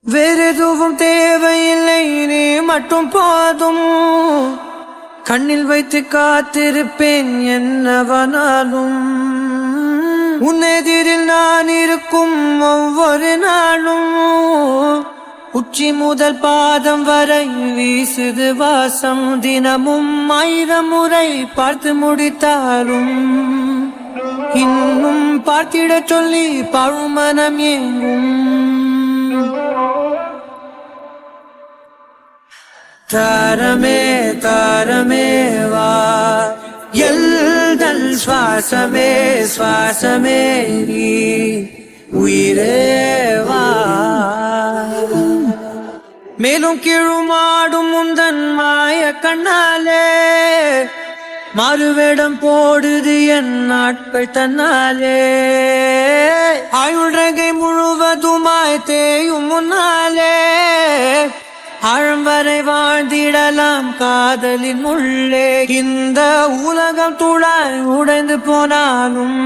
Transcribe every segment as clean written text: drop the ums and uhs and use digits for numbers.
வேறெதுவும் தேவையில்லை, நீ மட்டும் போதும். கண்ணில் வைத்து காத்திருப்பேன் என்னவனாலும். உன்னெதிரில் நான் இருக்கும் ஒவ்வொரு நாளும். உச்சி முதல் பாதம் வரை வீசுது வாசம். தினமும் 1000 முறை பார்த்து முடித்தாலும் இன்னும் பார்த்திட சொல்லி பழுமனம் ஏங்கும். தாரமே தாரமே வா, எல்தல் சுவாசமே சுவாசமே நீ, உயிரே வா. மேலும் கீழுமாடும் முந்தன் மாய கண்ணாலே மாறுவேடம் போடுது என் நாட்கள் தன்னாலே. ஆயுள்ரகை முழுவதுமாய் தேயும் முன்னாலே ஆழம் வரை வாழ்ந்திடலாம் காதலின் உள்ளே. இந்த உலகம் துளாய் உடைந்து போனாலும்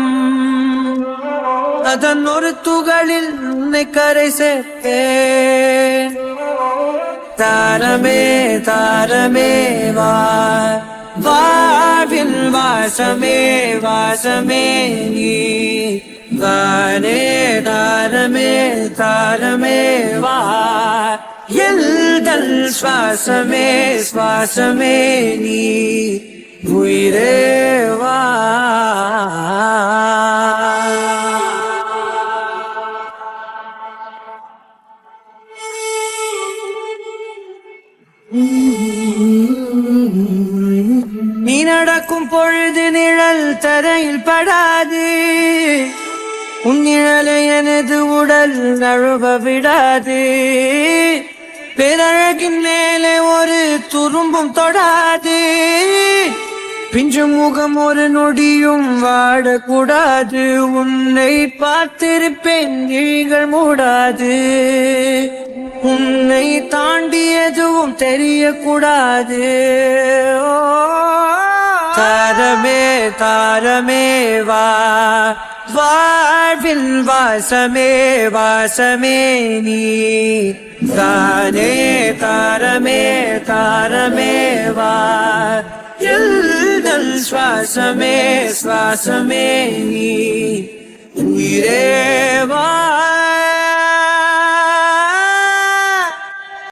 அதன் ஒரு துகளில் உன்னை கரை சேர்த்தேன். தாரமே தாரமே வா, வாழ்வின் வாசமே வாசமே நீ, வானே தாரமே தாரமே வா, எல்தல் சுவாசமே சுவாசமே நீ, உயிரே வா. நீ நடக்கும் பொழுது நிழல் தரையில் படாது. உன் நிழலை எனது உடல் நழுவ விடாது. பேரழகின் மேலே ஒரு துரும்பும் தொடாது. பிஞ்சு முகம் ஒரு நொடியும் வாடக்கூடாது. உன்னை பார்த்திருப்பேன் விழிகள் மூடாது. உன்னை தாண்டி எதுவும் தெரியக்கூடாது. தாரமே தாரமே வா, வாழ்வின் வாசமே வாசமே நீ, தானே தாரமே தாரமே வா, எல்தல் சுவாசமே சுவாசமே நீ, உயிரே வா.